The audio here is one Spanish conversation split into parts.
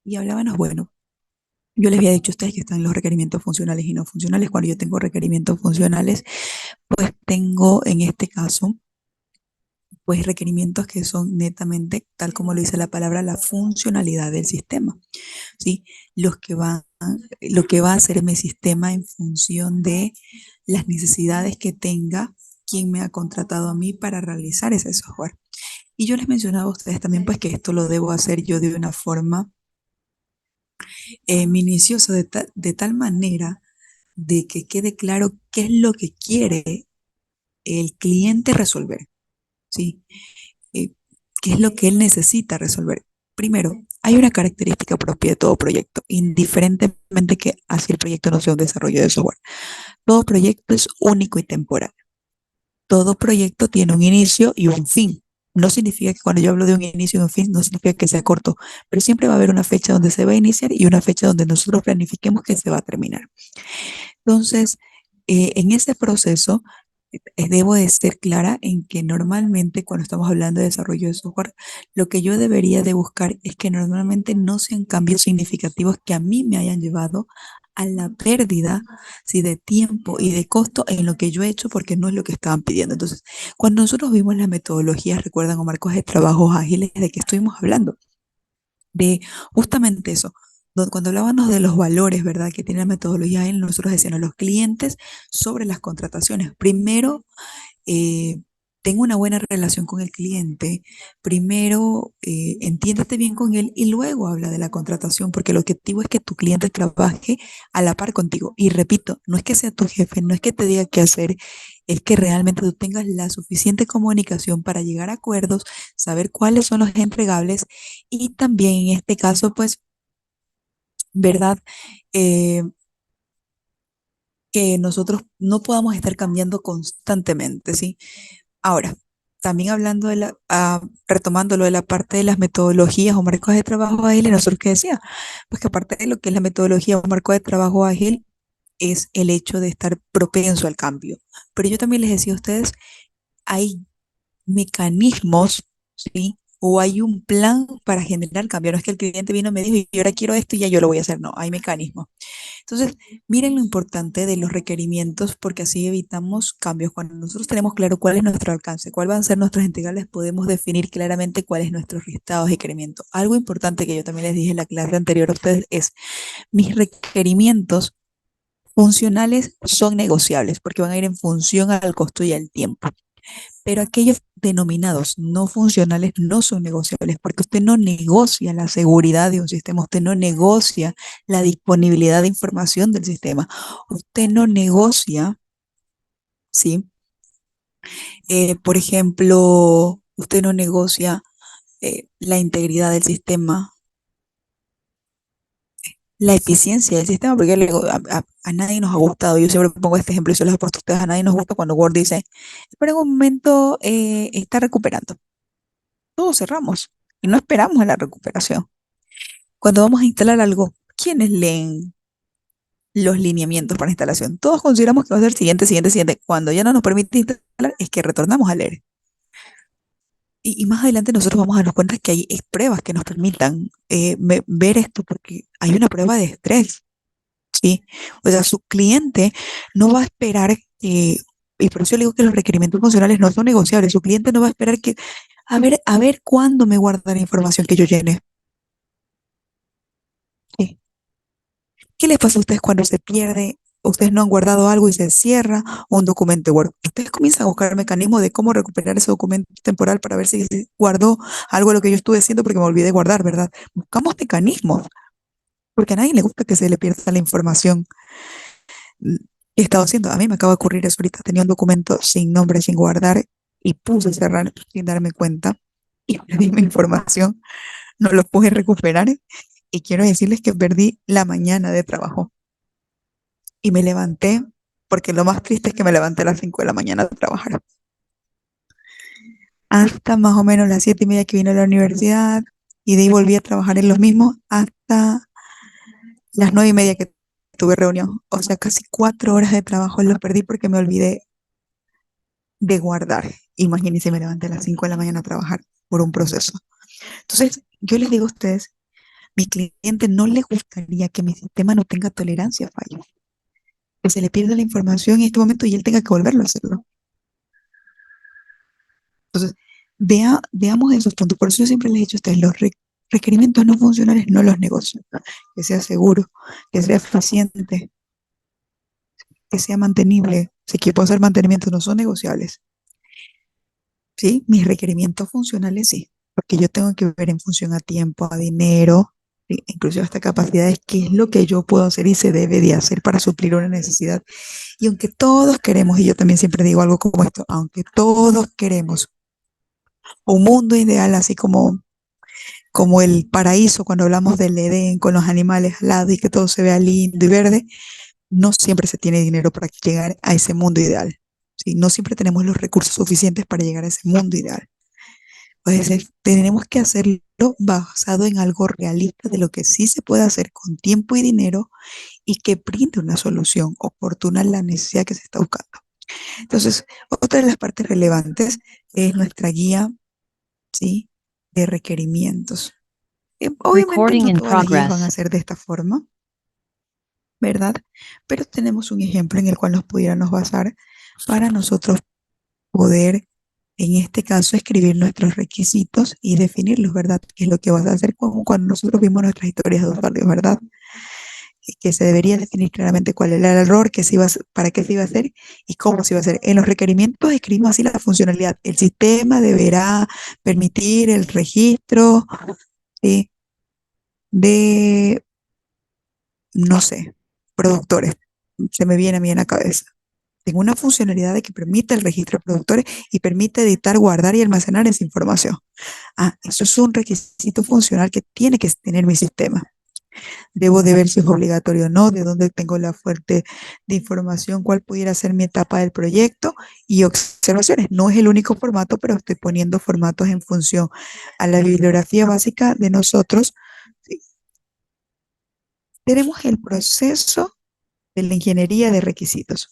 Y hablábamos, bueno, yo les había dicho a ustedes que están los requerimientos funcionales y no funcionales. Cuando yo tengo requerimientos funcionales, pues tengo en este caso, pues requerimientos que son netamente, tal como lo dice la palabra, la funcionalidad del sistema, ¿sí? Los que van, lo que va a hacer mi sistema en función de las necesidades que tenga quien me ha contratado a mí para realizar ese software. Y yo les mencionaba a ustedes también, pues que esto lo debo hacer yo de una forma minuciosa, de tal manera de que quede claro qué es lo que quiere el cliente resolver, ¿sí? Eh, ¿Qué es lo que él necesita resolver? Primero, hay una característica propia de todo proyecto, indiferentemente que así el proyecto no sea un desarrollo de software. Todo proyecto es único y temporal. Todo proyecto tiene un inicio y un fin. No significa que cuando yo hablo de un inicio y un fin, no significa que sea corto, pero siempre va a haber una fecha donde se va a iniciar y una fecha donde nosotros planifiquemos que se va a terminar. Entonces, en ese proceso, debo de ser clara en que normalmente cuando estamos hablando de desarrollo de software, lo que yo debería de buscar es que normalmente no sean cambios significativos que a mí me hayan llevado a la pérdida, sí, de tiempo y de costo en lo que yo he hecho porque no es lo que estaban pidiendo. Entonces, cuando nosotros vimos las metodologías, recuerdan o marcos de trabajos ágiles, ¿de qué estuvimos hablando? De justamente eso. Cuando hablábamos de los valores, ¿verdad? Que tiene la metodología ágil, nosotros decíamos los clientes sobre las contrataciones. Primero, eh, tengo una buena relación con el cliente, primero entiéndete bien con él y luego habla de la contratación, porque el objetivo es que tu cliente trabaje a la par contigo. Y repito, no es que sea tu jefe, no es que te diga qué hacer, es que realmente tú tengas la suficiente comunicación para llegar a acuerdos, saber cuáles son los entregables y también en este caso, pues, ¿verdad? Eh, que nosotros no podamos estar cambiando constantemente, ¿sí? Ahora, también hablando retomando lo de la parte de las metodologías o marcos de trabajo ágil, nosotros qué decía, pues que aparte de lo que es la metodología o marco de trabajo ágil, es el hecho de estar propenso al cambio. Pero yo también les decía a ustedes, hay mecanismos, ¿sí? O hay un plan para generar cambio. No es que el cliente vino y me dijo, y ahora quiero esto y ya yo lo voy a hacer. No, hay mecanismos. Entonces, miren lo importante de los requerimientos porque así evitamos cambios. Cuando nosotros tenemos claro cuál es nuestro alcance, cuál van a ser nuestros integrales, podemos definir claramente cuál es nuestro listado de requerimientos. Algo importante que yo también les dije en la clase anterior a ustedes es, mis requerimientos funcionales son negociables porque van a ir en función al costo y al tiempo. Pero aquellos denominados no funcionales no son negociables porque usted no negocia la seguridad de un sistema, usted no negocia la disponibilidad de información del sistema, usted no negocia, ¿sí? Por ejemplo, usted no negocia la integridad del sistema, la eficiencia del sistema, porque le digo, a nadie nos ha gustado, yo siempre pongo este ejemplo y se los he puesto a ustedes, a nadie nos gusta cuando Word dice, pero en un momento está recuperando. Todos cerramos y no esperamos a la recuperación. Cuando vamos a instalar algo, ¿quiénes leen los lineamientos para instalación? Todos consideramos que va a ser siguiente, siguiente, siguiente. Cuando ya no nos permite instalar, es que retornamos a leer. Y más adelante nosotros vamos a darnos cuenta que hay pruebas que nos permitan ver esto, porque hay una prueba de estrés, ¿sí? O sea, su cliente no va a esperar que, y por eso le digo que los requerimientos funcionales no son negociables, su cliente no va a esperar que, a ver cuándo me guarda la información que yo llene. ¿Sí? ¿Qué les pasa a ustedes cuando se pierde? Ustedes no han guardado algo y se cierra un documento Word. Ustedes comienzan a buscar mecanismos de cómo recuperar ese documento temporal para ver si guardó algo de lo que yo estuve haciendo porque me olvidé guardar, ¿verdad? Buscamos mecanismos, porque a nadie le gusta que se le pierda la información que he estado haciendo. A mí me acaba de ocurrir eso ahorita. Tenía un documento sin nombre, sin guardar y puse cerrar sin darme cuenta y perdí mi información. No lo pude recuperar y quiero decirles que perdí la mañana de trabajo. Y me levanté, porque lo más triste es que me levanté a las 5 de la mañana a trabajar. Hasta más o menos las 7:30 que vine a la universidad y de ahí volví a trabajar en lo mismo hasta las 9:30 que tuve reunión. O sea, casi 4 horas de trabajo lo perdí porque me olvidé de guardar. Imagínense, me levanté a las 5 de la mañana a trabajar por un proceso. Entonces, yo les digo a ustedes, Mi cliente no le gustaría que mi sistema no tenga tolerancia a fallos, que se le pierda la información en este momento y él tenga que volverlo a hacerlo. Entonces, veamos esos puntos. Por eso yo siempre les he dicho a ustedes, los requerimientos no funcionales no los negocio. Que sea seguro, que sea eficiente, que sea mantenible. Si que puedo hacer mantenimiento, no son negociables. ¿Sí? Mis requerimientos funcionales sí, porque yo tengo que ver en función a tiempo, a dinero, ¿sí? Incluso hasta capacidades, qué es lo que yo puedo hacer y se debe de hacer para suplir una necesidad. Y aunque todos queremos, y yo también siempre digo algo como esto, aunque todos queremos un mundo ideal, así como el paraíso cuando hablamos del Edén, con los animales al lado y que todo se vea lindo y verde, no siempre se tiene dinero para llegar a ese mundo ideal. ¿Sí? No siempre tenemos los recursos suficientes para llegar a ese mundo ideal. Pues tenemos que hacerlo basado en algo realista de lo que sí se puede hacer con tiempo y dinero y que brinde una solución oportuna a la necesidad que se está buscando. Entonces, otra de las partes relevantes es nuestra guía, ¿sí? De requerimientos. Obviamente Recording no in todas las guías van a progress. ser de esta forma, ¿verdad? Pero tenemos un ejemplo en el cual nos pudiéramos basar para nosotros poder, en este caso, escribir nuestros requisitos y definirlos, ¿verdad? ¿Qué es lo que vas a hacer como cuando nosotros vimos nuestras historias de usuarios, ¿verdad? Y que se debería definir claramente cuál era el error, qué se iba a hacer, para qué se iba a hacer y cómo se iba a hacer. En los requerimientos escribimos así la funcionalidad. El sistema deberá permitir el registro, ¿sí? De, no sé, productores. Se me viene a mí en la cabeza. Tengo una funcionalidad de que permite el registro de productores y permite editar, guardar y almacenar esa información. Ah, eso es un requisito funcional que tiene que tener mi sistema. Debo de ver si es obligatorio o no, de dónde tengo la fuente de información, cuál pudiera ser mi etapa del proyecto y observaciones. No es el único formato, pero estoy poniendo formatos en función a la bibliografía básica de nosotros. Sí, tenemos el proceso de la ingeniería de requisitos.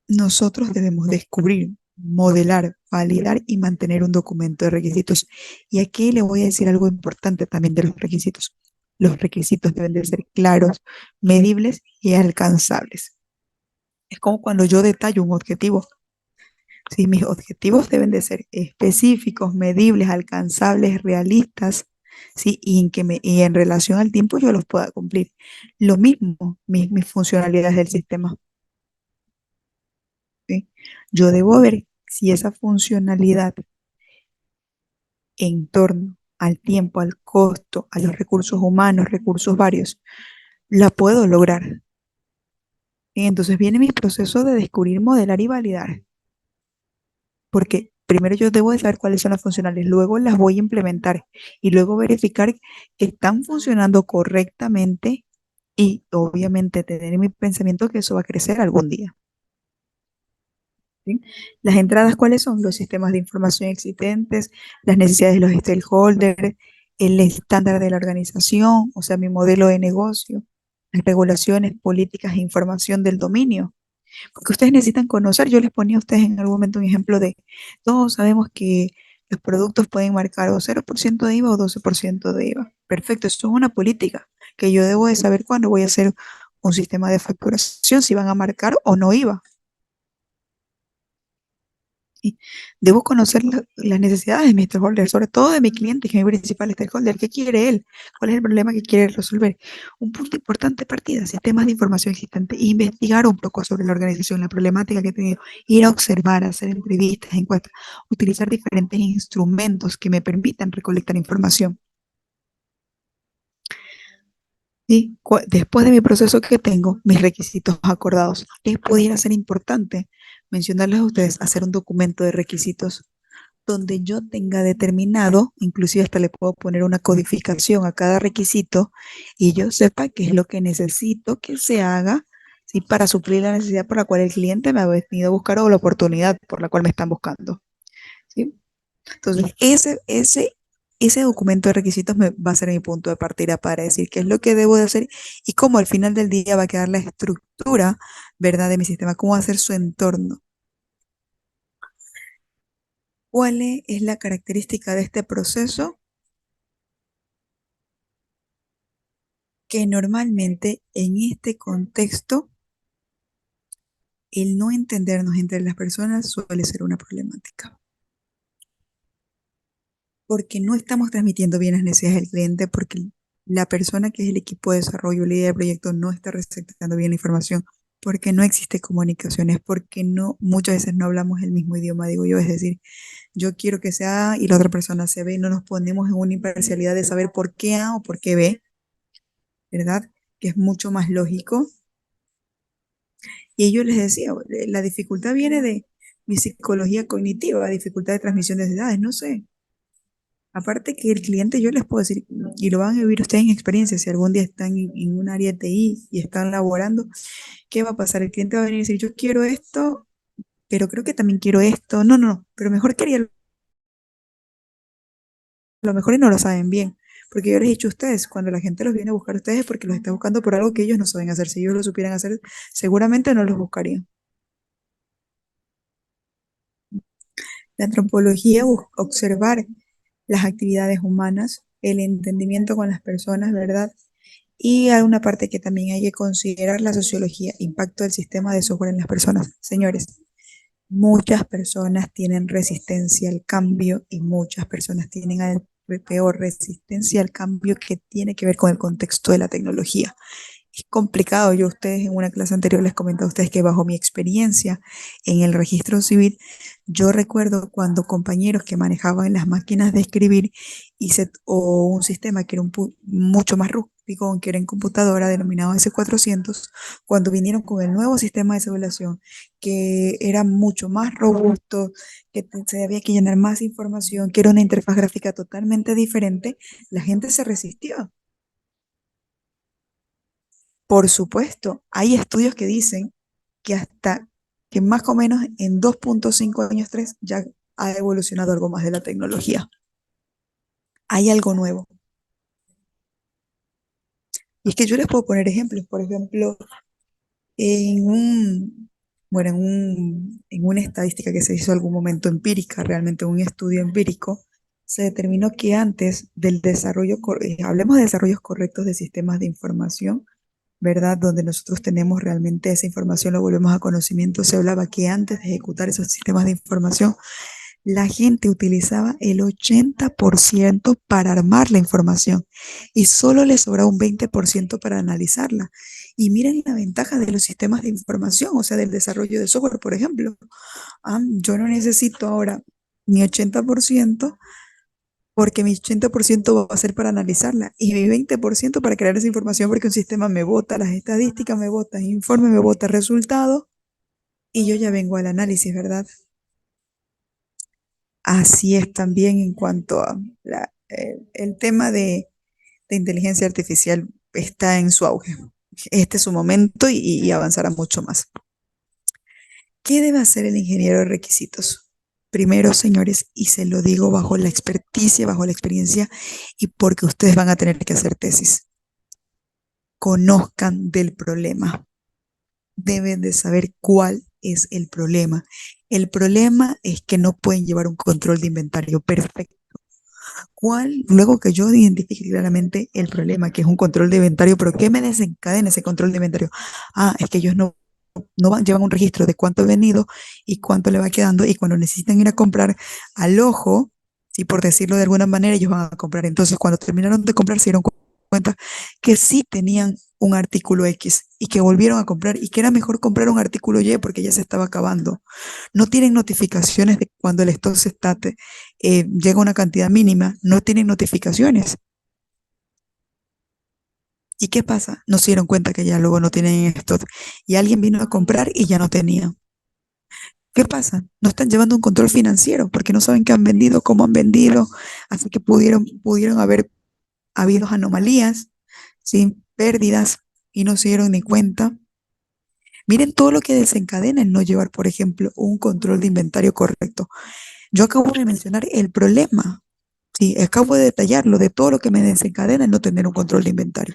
Nosotros debemos descubrir, modelar, validar y mantener un documento de requisitos. Y aquí le voy a decir algo importante también de los requisitos. Los requisitos deben de ser claros, medibles y alcanzables. Es como cuando yo detallo un objetivo. Sí, mis objetivos deben de ser específicos, medibles, alcanzables, realistas, ¿sí? Y en relación al tiempo yo los pueda cumplir. Lo mismo, mis funcionalidades del sistema. ¿Sí? Yo debo ver si esa funcionalidad en torno al tiempo, al costo, a los recursos humanos, recursos varios, la puedo lograr. Y entonces viene mi proceso de descubrir, modelar y validar, porque primero yo debo de saber cuáles son las funcionales, luego las voy a implementar y luego verificar que están funcionando correctamente y obviamente tener en mi pensamiento que eso va a crecer algún día. ¿Sí? Las entradas, ¿cuáles son? Los sistemas de información existentes, las necesidades de los stakeholders, el estándar de la organización, o sea, mi modelo de negocio, las regulaciones, políticas e información del dominio. Porque ustedes necesitan conocer, yo les ponía a ustedes en algún momento un ejemplo de, todos sabemos que los productos pueden marcar o 0% de IVA o 12% de IVA. Perfecto, eso es una política que yo debo de saber cuándo voy a hacer un sistema de facturación, si van a marcar o no IVA. Y debo conocer las necesidades de mi stakeholder, sobre todo de mi cliente, que es mi principal stakeholder. ¿Qué quiere él? ¿Cuál es el problema que quiere resolver? Un punto importante de partida, sistemas de información existentes, investigar un poco sobre la organización, la problemática que he tenido, ir a observar, hacer entrevistas, encuestas, utilizar diferentes instrumentos que me permitan recolectar información. Y después de mi proceso que tengo, mis requisitos acordados, les pudiera ser importante mencionarles a ustedes hacer un documento de requisitos donde yo tenga determinado, inclusive hasta le puedo poner una codificación a cada requisito y yo sepa qué es lo que necesito que se haga, ¿sí? Para suplir la necesidad por la cual el cliente me ha venido a buscar o la oportunidad por la cual me están buscando. ¿Sí? Entonces, ese documento de requisitos va a ser mi punto de partida para decir qué es lo que debo de hacer y cómo al final del día va a quedar la estructura, ¿verdad? De mi sistema, cómo va a ser su entorno. ¿Cuál es la característica de este proceso? que normalmente en este contexto el no entendernos entre las personas suele ser una problemática, porque no estamos transmitiendo bien las necesidades del cliente, porque la persona que es el equipo de desarrollo, líder del proyecto, no está receptando bien la información, porque no existe comunicaciones, porque no, muchas veces no hablamos el mismo idioma, digo yo, es decir, yo quiero que sea A y la otra persona sea B, y no nos ponemos en una imparcialidad de saber por qué A o por qué B, ¿verdad? Que es mucho más lógico. Y yo les decía, la dificultad viene de mi psicología cognitiva, dificultad de transmisión de edades, no sé. Aparte que el cliente, yo les puedo decir, y lo van a vivir ustedes en experiencia, si algún día están en un área de TI y están laborando, ¿qué va a pasar? El cliente va a venir y decir, yo quiero esto, pero creo que también quiero esto. No, no, no, pero mejor quería lo mejor y no lo saben bien. Porque yo les he dicho a ustedes, cuando la gente los viene a buscar a ustedes es porque los está buscando por algo que ellos no saben hacer. Si ellos lo supieran hacer, seguramente no los buscarían. La antropología busca observar las actividades humanas, el entendimiento con las personas, ¿verdad? Y hay una parte que también hay que considerar, la sociología, impacto del sistema de software en las personas. Señores, muchas personas tienen resistencia al cambio y muchas personas tienen peor resistencia al cambio que tiene que ver con el contexto de la tecnología. Es complicado. Yo a ustedes en una clase anterior les comenté a ustedes que bajo mi experiencia en el registro civil, yo recuerdo cuando compañeros que manejaban las máquinas de escribir o un sistema que era mucho más rústico, que era en computadora, denominado S400, cuando vinieron con el nuevo sistema de simulación, que era mucho más robusto, que se había que llenar más información, que era una interfaz gráfica totalmente diferente, la gente se resistió. Por supuesto, hay estudios que dicen que hasta que más o menos en 2.5 años, 3, ya ha evolucionado algo más de la tecnología. Hay algo nuevo. Y es que yo les puedo poner ejemplos. Por ejemplo, en un, bueno, en una estadística que se hizo en algún momento empírica, realmente un estudio empírico, se determinó que antes del desarrollo, hablemos de desarrollos correctos de sistemas de información, ¿verdad? Donde nosotros tenemos realmente esa información, lo volvemos a conocimiento. Se hablaba que antes de ejecutar esos sistemas de información, la gente utilizaba el 80% para armar la información y solo le sobraba un 20% para analizarla. Y miren la ventaja de los sistemas de información, o sea, del desarrollo de software, por ejemplo. Yo no necesito ahora mi 80% porque mi 80% va a ser para analizarla y mi 20% para crear esa información porque un sistema me bota las estadísticas, me bota el informe, me bota resultados y yo ya vengo al análisis, ¿verdad? Así es también en cuanto a el tema de inteligencia artificial está en su auge. Este es su momento y avanzará mucho más. ¿Qué debe hacer el ingeniero de requisitos? Primero, señores, y se lo digo bajo la experticia, bajo la experiencia y porque ustedes van a tener que hacer tesis. Conozcan del problema. Deben de saber cuál es el problema. El problema es que no pueden llevar un control de inventario perfecto. ¿Cuál? Luego que yo identifique claramente el problema, que es un control de inventario, pero ¿qué me desencadena ese control de inventario? Es que ellos llevan un registro de cuánto he vendido y cuánto le va quedando, y cuando necesitan ir a comprar al ojo, y por decirlo de alguna manera, ellos van a comprar. Entonces, cuando terminaron de comprar, se dieron cuenta que sí tenían un artículo X y que volvieron a comprar y que era mejor comprar un artículo Y porque ya se estaba acabando. No tienen notificaciones de cuando el stock llega a una cantidad mínima, no tienen notificaciones. ¿Y qué pasa? No se dieron cuenta que ya luego no tienen stock y alguien vino a comprar y ya no tenía. ¿Qué pasa? No están llevando un control financiero porque no saben qué han vendido, cómo han vendido, así que pudieron haber habido anomalías, ¿sí? Pérdidas y no se dieron ni cuenta. Miren todo lo que desencadena el no llevar, por ejemplo, un control de inventario correcto. Yo acabo de mencionar el problema, sí, acabo de detallarlo de todo lo que me desencadena el no tener un control de inventario.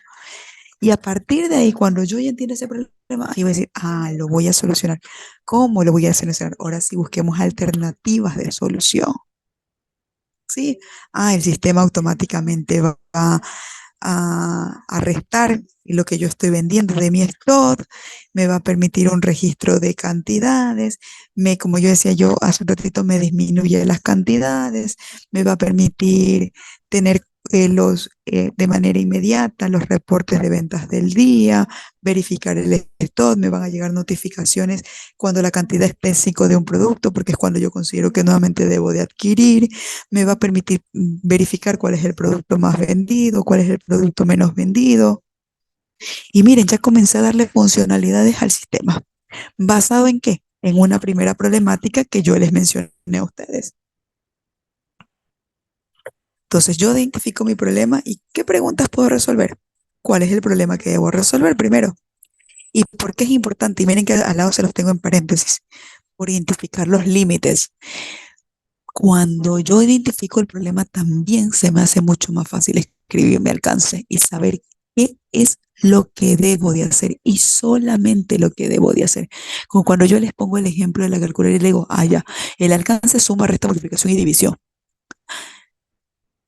Y a partir de ahí, cuando yo ya entiendo ese problema, ahí voy a decir, lo voy a solucionar. ¿Cómo lo voy a solucionar? Ahora sí, busquemos alternativas de solución. Sí, el sistema automáticamente va a restar lo que yo estoy vendiendo de mi stock, me va a permitir un registro de cantidades, como yo decía yo hace un ratito, me disminuye las cantidades, me va a permitir tener de manera inmediata los reportes de ventas del día, verificar el stock, me van a llegar notificaciones cuando la cantidad específica de un producto, porque es cuando yo considero que nuevamente debo de adquirir, me va a permitir verificar cuál es el producto más vendido, cuál es el producto menos vendido. Y miren, ya comencé a darle funcionalidades al sistema. ¿Basado en qué? En una primera problemática que yo les mencioné a ustedes. Entonces yo identifico mi problema y qué preguntas puedo resolver. ¿Cuál es el problema que debo resolver primero? ¿Y por qué es importante? Y miren que al lado se los tengo en paréntesis. Por identificar los límites. Cuando yo identifico el problema, también se me hace mucho más fácil escribir mi alcance y saber qué es lo que debo de hacer y solamente lo que debo de hacer. Como cuando yo les pongo el ejemplo de la calculadora y le digo, ah, ya, el alcance, suma, resta, multiplicación y división.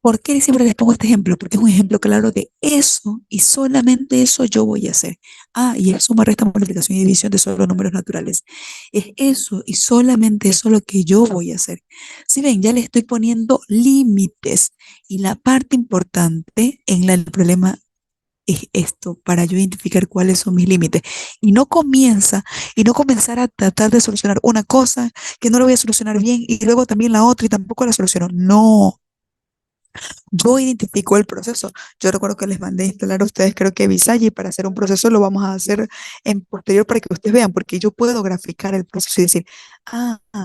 ¿Por qué siempre les pongo este ejemplo? Porque es un ejemplo claro de eso y solamente eso yo voy a hacer. Ah, y es suma, resta, multiplicación y división de solo números naturales. Es eso y solamente eso lo que yo voy a hacer. Si ven, ya le estoy poniendo límites y la parte importante en el problema es esto, para yo identificar cuáles son mis límites. Y no comenzar a tratar de solucionar una cosa que no lo voy a solucionar bien y luego también la otra y tampoco la soluciono. No, yo identifico el proceso. Yo recuerdo que les mandé a instalar a ustedes, creo que Visage, y para hacer un proceso lo vamos a hacer en posterior para que ustedes vean, porque yo puedo graficar el proceso y decir,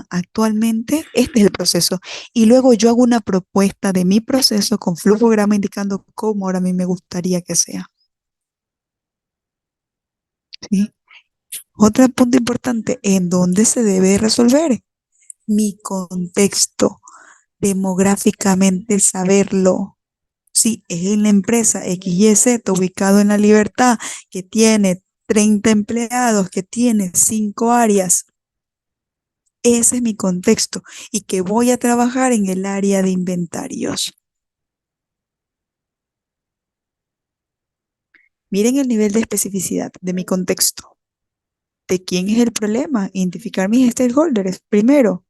actualmente este es el proceso. Y luego yo hago una propuesta de mi proceso con flujograma indicando cómo ahora a mí me gustaría que sea. ¿Sí? Otro punto importante, ¿en dónde se debe resolver? Mi contexto, demográficamente saberlo. Sí, es en la empresa XYZ ubicado en La Libertad, que tiene 30 empleados, que tiene 5 áreas. Ese es mi contexto y que voy a trabajar en el área de inventarios. Miren el nivel de especificidad de mi contexto. ¿De quién es el problema? Identificar mis stakeholders. Primero,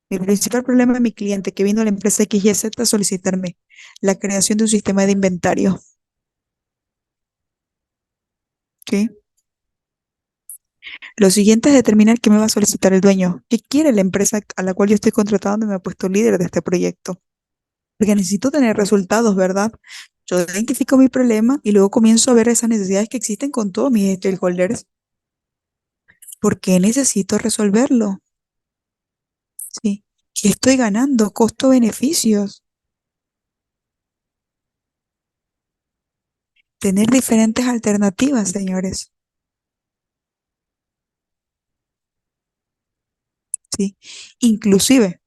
mi principal problema es mi cliente que vino a la empresa XYZ a solicitarme la creación de un sistema de inventario. ¿Sí? Lo siguiente es determinar qué me va a solicitar el dueño, qué quiere la empresa a la cual yo estoy contratando y me ha puesto líder de este proyecto. Porque necesito tener resultados, ¿verdad? Yo identifico mi problema y luego comienzo a ver esas necesidades que existen con todos mis stakeholders. ¿Por qué necesito resolverlo? ¿Sí? ¿Qué estoy ganando? Costo-beneficios. Tener diferentes alternativas, señores. ¿Sí? Inclusive,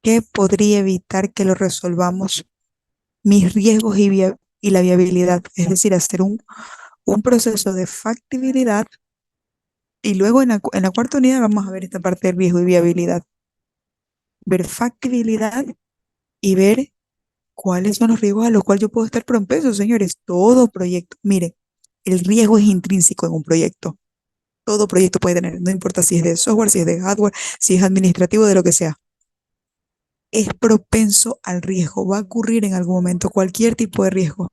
¿qué podría evitar que lo resolvamos? Mis riesgos y la viabilidad. Es decir, hacer un proceso de factibilidad y luego en la cuarta unidad vamos a ver esta parte de riesgo y viabilidad. Ver factibilidad y ver cuáles son los riesgos a los cuales yo puedo estar propenso, señores. Todo proyecto, mire, el riesgo es intrínseco en un proyecto. Todo proyecto puede tener, no importa si es de software, si es de hardware, si es administrativo, de lo que sea. Es propenso al riesgo, va a ocurrir en algún momento cualquier tipo de riesgo.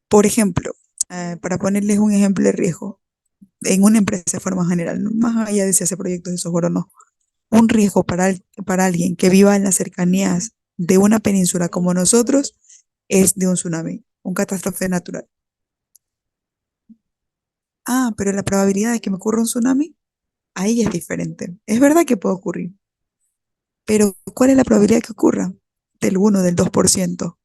Por ejemplo, para ponerles un ejemplo de riesgo, en una empresa de forma general, ¿no? Más allá de si hace proyectos de software o no, un riesgo para alguien que viva en las cercanías de una península como nosotros es de un tsunami, un catástrofe natural. Pero la probabilidad de que me ocurra un tsunami, ahí es diferente. Es verdad que puede ocurrir, pero ¿cuál es la probabilidad de que ocurra? Del 1, del 2%.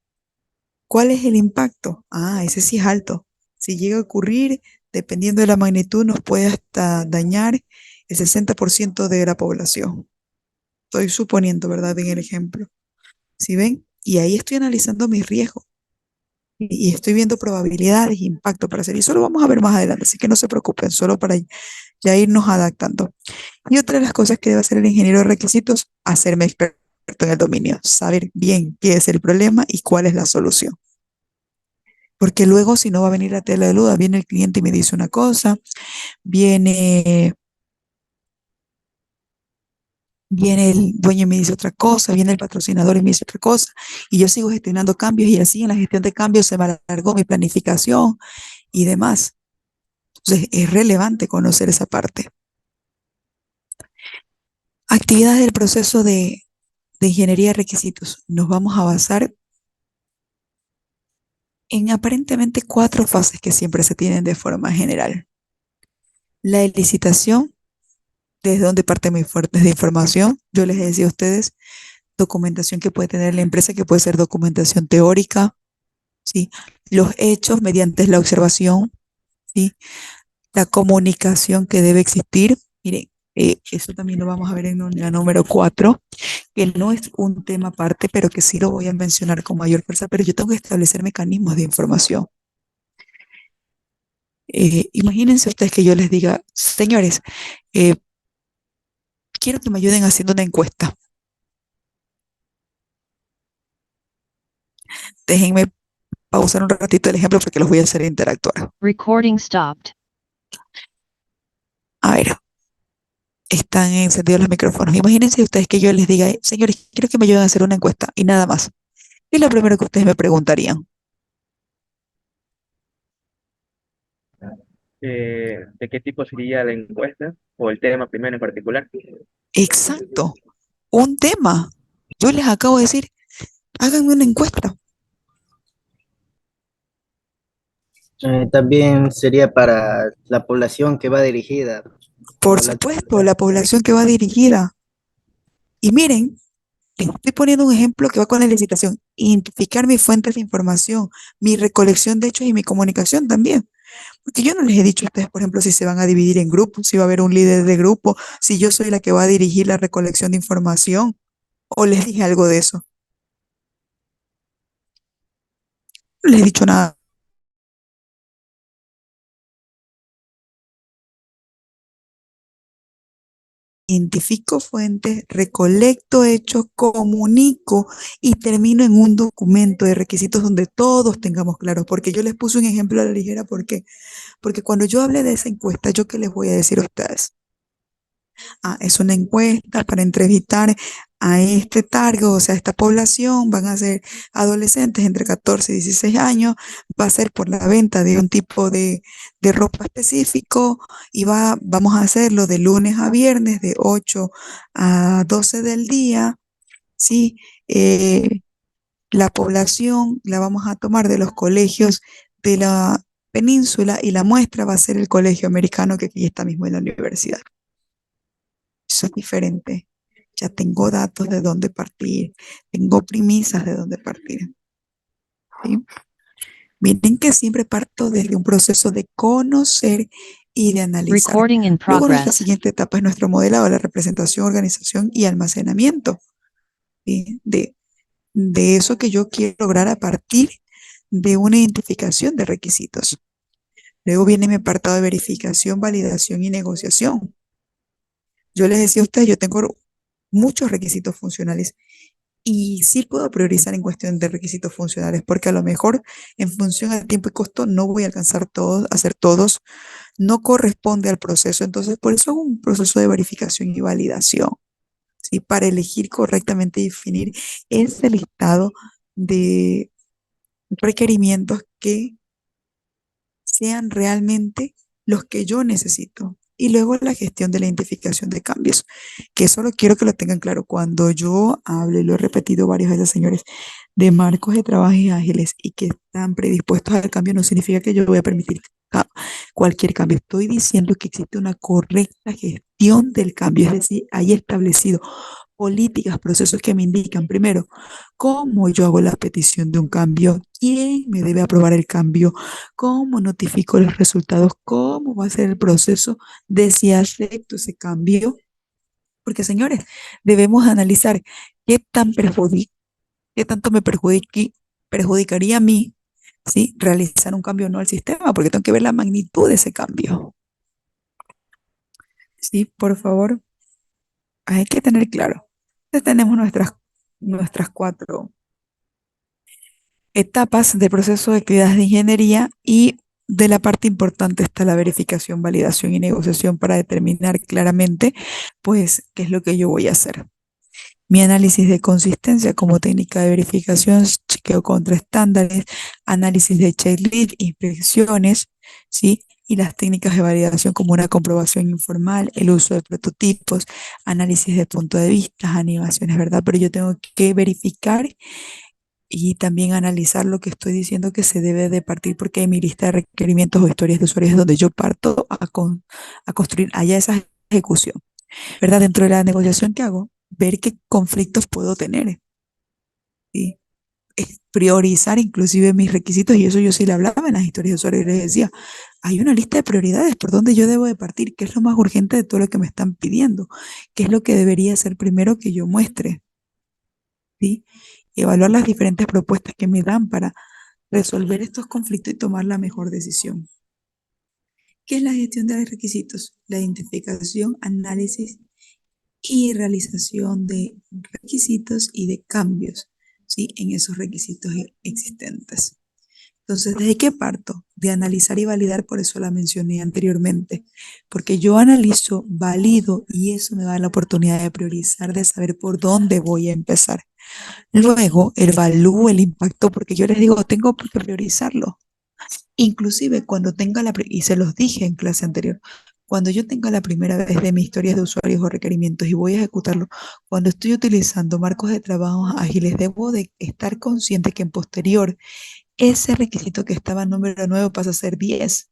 ¿Cuál es el impacto? Ese sí es alto. Si llega a ocurrir, dependiendo de la magnitud, nos puede hasta dañar el 60% de la población. Estoy suponiendo, ¿verdad? En el ejemplo. ¿Sí ven? Y ahí estoy analizando mis riesgos y estoy viendo probabilidades, impacto para hacer. Y eso lo vamos a ver más adelante, así que no se preocupen, solo para ya irnos adaptando. Y otra de las cosas que debe hacer el ingeniero de requisitos, hacerme experto. en el dominio, saber bien qué es el problema y cuál es la solución. Porque luego, si no, va a venir la tela de duda, viene el cliente y me dice una cosa, viene, viene el dueño y me dice otra cosa, viene el patrocinador y me dice otra cosa, y yo sigo gestionando cambios y así en la gestión de cambios se me alargó mi planificación y demás. Entonces, es relevante conocer esa parte. Actividades del proceso de ingeniería de requisitos. Nos vamos a basar en aparentemente cuatro fases que siempre se tienen de forma general. La licitación, desde donde parte muy fuerte de información. Yo les decía a ustedes, documentación que puede tener la empresa, que puede ser documentación teórica, ¿sí? Los hechos mediante la observación, ¿sí? La comunicación que debe existir. Miren, eso también lo vamos a ver en la número 4, que no es un tema aparte, pero que sí lo voy a mencionar con mayor fuerza, pero yo tengo que establecer mecanismos de información. Imagínense ustedes que yo les diga, señores, eh, quiero que me ayuden haciendo una encuesta. Déjenme pausar un ratito el ejemplo porque los voy a hacer interactuar. Recording stopped. A ver, están encendidos los micrófonos. Imagínense ustedes que yo les diga, señores, quiero que me ayuden a hacer una encuesta y nada más. ¿Qué es lo primero que ustedes me preguntarían? ¿De qué tipo sería la encuesta o el tema primero en particular? Exacto, un tema. Yo les acabo de decir, háganme una encuesta. También sería para la población que va dirigida, Por como la supuesto, la población que va dirigida. Y miren, les estoy poniendo un ejemplo que va con la licitación. Identificar mis fuentes de información, mi recolección de hechos y mi comunicación también. Porque yo no les he dicho a ustedes, por ejemplo, si se van a dividir en grupos, si va a haber un líder de grupo, si yo soy la que va a dirigir la recolección de información, o les dije algo de eso. No les he dicho nada. Identifico fuentes, recolecto hechos, comunico y termino en un documento de requisitos donde todos tengamos claros. Porque yo les puse un ejemplo a la ligera, ¿por qué? Porque cuando yo hable de esa encuesta, ¿yo qué les voy a decir a ustedes? Es una encuesta para entrevistar a este target, o sea, a esta población, van a ser adolescentes entre 14 y 16 años, va a ser por la venta de un tipo de ropa específico y vamos a hacerlo de lunes a viernes, de 8 a 12 del día, ¿sí? La población la vamos a tomar de los colegios de la península y la muestra va a ser el colegio americano que aquí está mismo en la universidad. Eso es diferente. Ya tengo datos de dónde partir, tengo premisas de dónde partir. ¿Sí? Miren que siempre parto desde un proceso de conocer y de analizar. Recording in Luego nuestra progress. siguiente etapa es nuestro modelado, la representación, organización y almacenamiento. ¿Sí? De eso que yo quiero lograr a partir de una identificación de requisitos. Luego viene mi apartado de verificación, validación y negociación. Yo les decía a ustedes, yo tengo muchos requisitos funcionales y sí puedo priorizar en cuestión de requisitos funcionales, porque a lo mejor en función al tiempo y costo no voy a alcanzar todos, hacer todos, no corresponde al proceso. Entonces, por eso hago un proceso de verificación y validación, ¿sí? Para elegir correctamente y definir ese listado de requerimientos que sean realmente los que yo necesito. Y luego la gestión de la identificación de cambios, que eso lo quiero que lo tengan claro. Cuando yo hable, lo he repetido varias veces, señores, de marcos de trabajo ágiles y que están predispuestos al cambio, no significa que yo voy a permitir cualquier cambio. Estoy diciendo que existe una correcta gestión del cambio, es decir, hay establecido políticas, procesos que me indican, primero, cómo yo hago la petición de un cambio, quién me debe aprobar el cambio, cómo notifico los resultados, cómo va a ser el proceso de si acepto ese cambio. Porque, señores, debemos analizar qué tan qué tanto me perjudicaría a mí, ¿sí? Realizar un cambio o no al sistema, porque tengo que ver la magnitud de ese cambio. Sí, por favor, hay que tener claro. Entonces tenemos nuestras nuestras cuatro etapas del proceso de actividades de ingeniería y de la parte importante está la verificación, validación y negociación para determinar claramente, pues, qué es lo que yo voy a hacer. Mi análisis de consistencia como técnica de verificación, chequeo contra estándares, análisis de checklist, inspecciones, ¿sí? Y las técnicas de validación como una comprobación informal, el uso de prototipos, análisis de punto de vista, animaciones, ¿verdad? Pero yo tengo que verificar y también analizar lo que estoy diciendo que se debe de partir porque en mi lista de requerimientos o historias de usuarios es donde yo parto a construir allá esa ejecución, ¿verdad? Dentro de la negociación que hago, ver qué conflictos puedo tener, ¿sí? Es priorizar inclusive mis requisitos y eso yo sí le hablaba en las historias de usuarios y les decía, hay una lista de prioridades por donde yo debo de partir, qué es lo más urgente de todo lo que me están pidiendo, qué es lo que debería ser primero que yo muestre, ¿sí? Evaluar las diferentes propuestas que me dan para resolver estos conflictos y tomar la mejor decisión. ¿Qué es la gestión de los requisitos? La identificación, análisis y realización de requisitos y de cambios, ¿sí? En esos requisitos existentes. Entonces, ¿desde qué parto? De analizar y validar, por eso la mencioné anteriormente, porque yo analizo, valido y eso me da la oportunidad de priorizar, de saber por dónde voy a empezar. Luego, evalúo el impacto, porque yo les digo, tengo que priorizarlo. Inclusive cuando tenga y se los dije en clase anterior, cuando yo tenga la primera vez de mis historias de usuarios o requerimientos y voy a ejecutarlo, cuando estoy utilizando marcos de trabajo ágiles, debo de estar consciente que en posterior ese requisito que estaba en número 9 pasa a ser 10,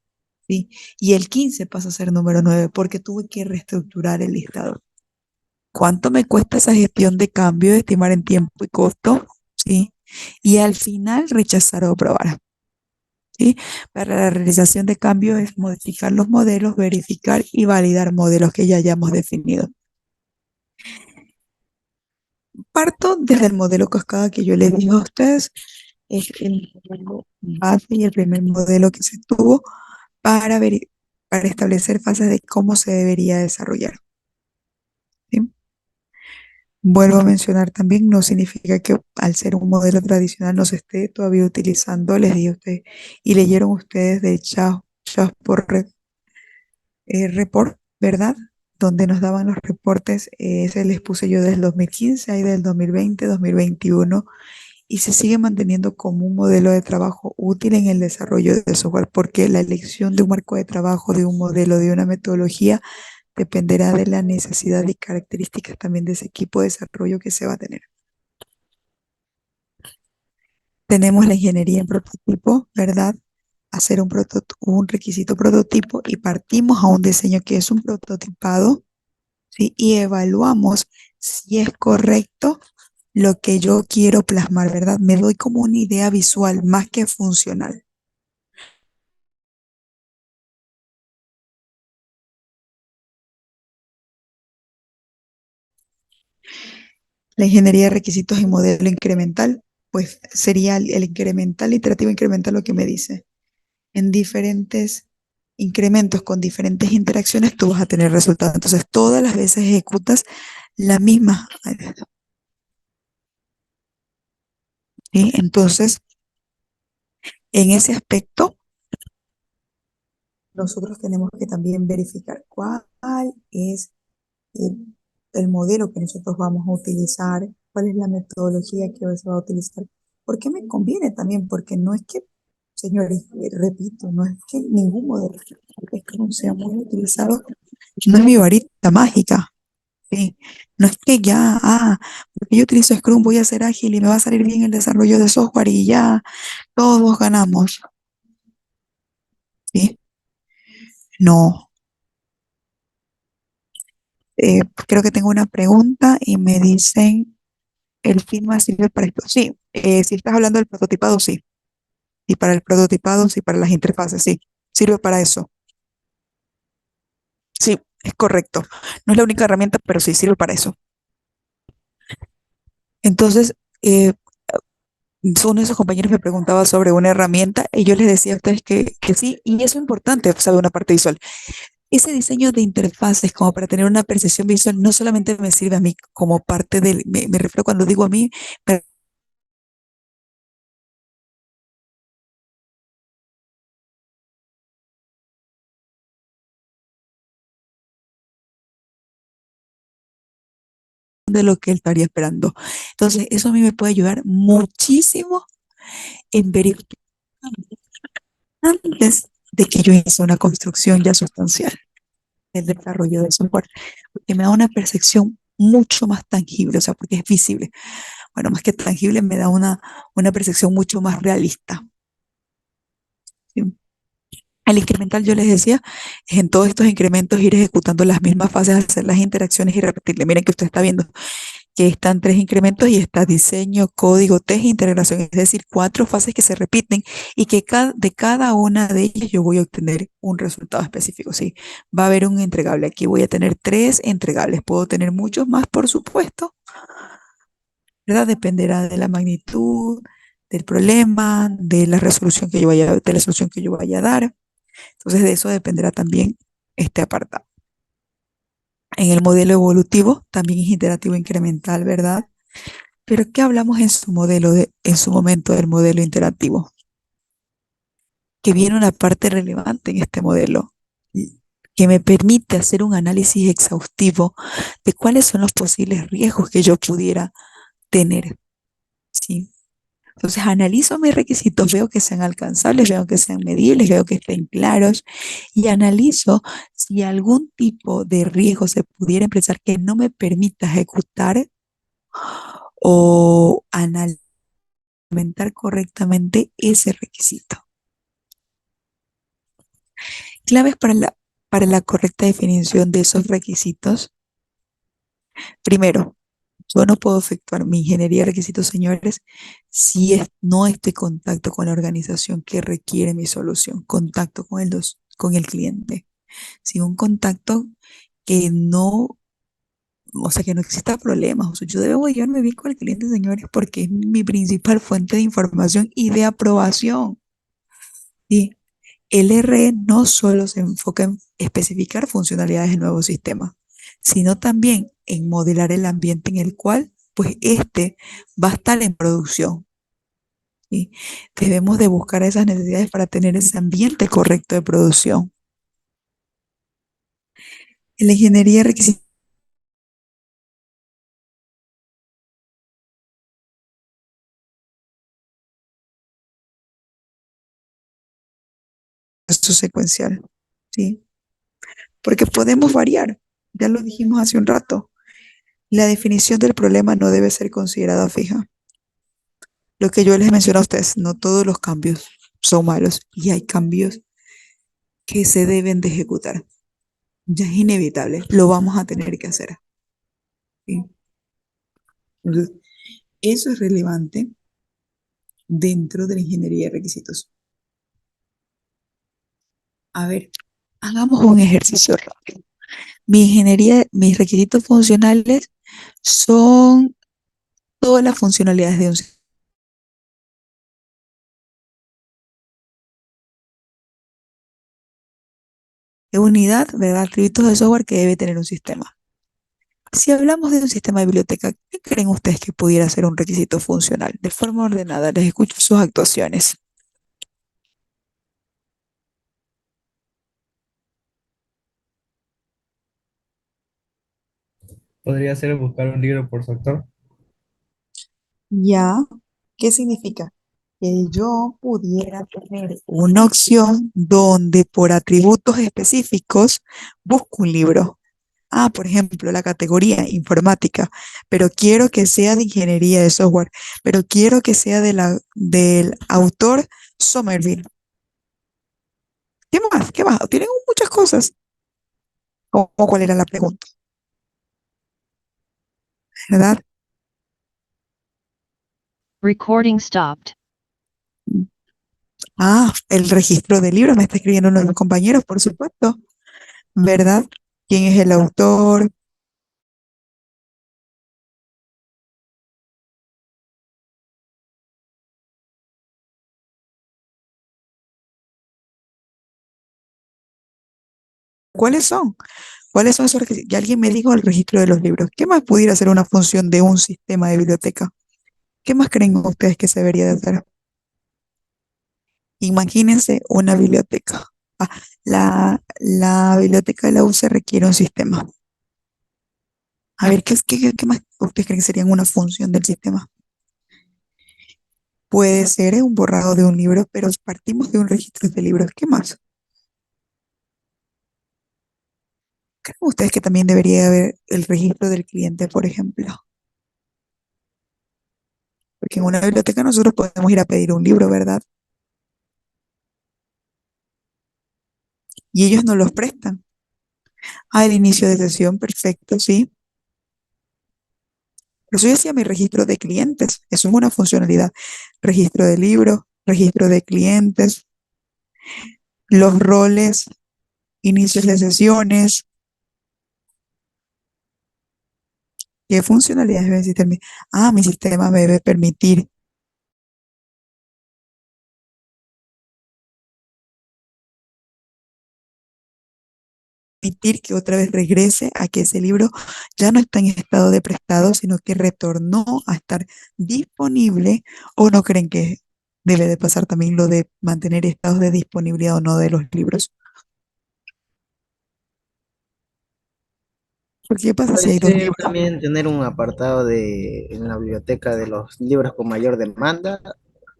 ¿sí? Y el 15 pasa a ser número 9 porque tuve que reestructurar el listado. ¿Cuánto me cuesta esa gestión de cambio, estimar en tiempo y costo? ¿Sí? Y al final rechazar o aprobar. ¿Sí? Para la realización de cambios es modificar los modelos, verificar y validar modelos que ya hayamos definido. Parto desde el modelo cascada que yo les dije a ustedes, es el modelo base y el primer modelo que se tuvo para, para establecer fases de cómo se debería desarrollar. ¿Sí? Vuelvo a mencionar también, no significa que al ser un modelo tradicional no se esté todavía utilizando, les dije a ustedes, y leyeron ustedes de Chat Report, ¿verdad? Donde nos daban los reportes, ese les puse yo desde el 2015, ahí del 2020, 2021, y se sigue manteniendo como un modelo de trabajo útil en el desarrollo del software, porque la elección de un marco de trabajo, de un modelo, de una metodología, dependerá de la necesidad y características también de ese equipo de desarrollo que se va a tener. Tenemos la ingeniería en prototipo, ¿verdad? Hacer un requisito prototipo y partimos a un diseño que es un prototipado, ¿sí? Y evaluamos si es correcto lo que yo quiero plasmar, ¿verdad? Me doy como una idea visual más que funcional. La ingeniería de requisitos y modelo incremental, pues sería el incremental, iterativo incremental lo que me dice. En diferentes incrementos con diferentes interacciones tú vas a tener resultados. Entonces, todas las veces ejecutas la misma. ¿Sí? Entonces, en ese aspecto, nosotros tenemos que también verificar cuál es el modelo que nosotros vamos a utilizar, cuál es la metodología que se va a utilizar. ¿Por qué me conviene también? Porque no es que, señores, repito, no es que ningún modelo que no sea muy utilizado, no es mi varita mágica. Sí. No es que ya, porque yo utilizo Scrum, voy a ser ágil y me va a salir bien el desarrollo de software y ya todos ganamos. ¿Sí? No. Creo que tengo una pregunta y me dicen, ¿el Figma sirve para esto? Sí, si estás hablando del prototipado, sí. Y para el prototipado, sí, para las interfaces, sí. Sirve para eso. Sí, es correcto. No es la única herramienta, pero sí sirve para eso. Entonces, uno de esos compañeros me preguntaba sobre una herramienta y yo les decía a ustedes que sí, y eso es importante, saber una parte visual. Ese diseño de interfaces como para tener una percepción visual no solamente me sirve a mí como parte del, me refiero cuando digo a mí, me de lo que él estaría esperando. Entonces, eso a mí me puede ayudar muchísimo en verificar antes de que yo inicie una construcción ya sustancial del desarrollo del software, porque me da una percepción mucho más tangible, o sea, porque es visible. Bueno, más que tangible, me da una percepción mucho más realista. ¿Sí? Al incremental, yo les decía, es en todos estos incrementos ir ejecutando las mismas fases, hacer las interacciones y repetirle. Miren que usted está viendo que están tres incrementos y está diseño, código, test e integración, es decir, cuatro fases que se repiten y que de cada una de ellas yo voy a obtener un resultado específico. Sí, va a haber un entregable. Aquí voy a tener tres entregables. Puedo tener muchos más, por supuesto, ¿verdad? Dependerá de la magnitud, del problema, de la resolución que yo vaya, de la solución que yo vaya a dar. Entonces, de eso dependerá también este apartado. En el modelo evolutivo también es iterativo incremental, ¿verdad? Pero ¿qué hablamos en su modelo en su momento del modelo interactivo? Que viene una parte relevante en este modelo que me permite hacer un análisis exhaustivo de cuáles son los posibles riesgos que yo pudiera tener, ¿sí? Entonces analizo mis requisitos, veo que sean alcanzables, veo que sean medibles, veo que estén claros y analizo si algún tipo de riesgo se pudiera empezar que no me permita ejecutar o implementar correctamente ese requisito. Claves para la correcta definición de esos requisitos. Primero, yo no puedo efectuar mi ingeniería de requisitos, señores, si no estoy en contacto con la organización que requiere mi solución, contacto con el cliente. Si un contacto que no, o sea, que no exista problemas. O sea, yo debo llevarme bien con el cliente, señores, porque es mi principal fuente de información y de aprobación. Y el RE no solo se enfoca en especificar funcionalidades del nuevo sistema, sino también en modelar el ambiente en el cual pues este va a estar en producción. ¿Sí? Debemos de buscar esas necesidades para tener ese ambiente correcto de producción. En la ingeniería de requisitos secuencial, ¿sí? Porque podemos variar, ya lo dijimos hace un rato. La definición del problema no debe ser considerada fija. Lo que yo les menciono a ustedes, no todos los cambios son malos y hay cambios que se deben de ejecutar. Ya es inevitable, lo vamos a tener que hacer. ¿Sí? Entonces, eso es relevante dentro de la ingeniería de requisitos. A ver, hagamos un ejercicio rápido. Mi ingeniería, mis requisitos funcionales son todas las funcionalidades de un sistema. Unidad, ¿verdad? Atributos de software que debe tener un sistema. Si hablamos de un sistema de biblioteca, ¿qué creen ustedes que pudiera ser un requisito funcional? De forma ordenada, les escucho sus actuaciones. Podría ser buscar un libro por sector. Ya, ¿qué significa? Que yo pudiera tener una opción donde por atributos específicos busco un libro. Ah, por ejemplo, la categoría informática, pero quiero que sea de ingeniería de software, pero quiero que sea del autor Somerville. ¿Qué más? ¿Qué más? Tienen muchas cosas. ¿Cómo cuál era la pregunta? ¿Verdad? Recording stopped. Ah, el registro de libros, me está escribiendo uno de los compañeros, por supuesto. ¿Verdad? ¿Quién es el autor? ¿cuáles son? ¿Cuáles son esos requisitos? Ya alguien me dijo el registro de los libros. ¿Qué más pudiera ser una función de un sistema de biblioteca? ¿Qué más creen ustedes que se debería de hacer? Imagínense una biblioteca. Ah, la biblioteca de la UC requiere un sistema. A ver, ¿qué más ustedes creen que serían una función del sistema? Puede ser un borrado de un libro, pero partimos de un registro de libros. ¿Qué más? ¿Creen ustedes que también debería haber el registro del cliente, por ejemplo? Porque en una biblioteca nosotros podemos ir a pedir un libro, ¿verdad? Y ellos nos los prestan. Ah, el inicio de sesión, perfecto, sí. Por eso yo decía mi registro de clientes. Eso es una funcionalidad. Registro de libros, registro de clientes, los roles, inicios de sesiones. ¿Qué funcionalidades debe existir? Ah, mi sistema me debe permitir que otra vez regrese a que ese libro ya no está en estado de prestado, sino que retornó a estar disponible. ¿O no creen que debe de pasar también lo de mantener estados de disponibilidad o no de los libros? Porque ¿qué pasa si Puede hay dos ser libros? también tener un apartado en la biblioteca de los libros con mayor demanda,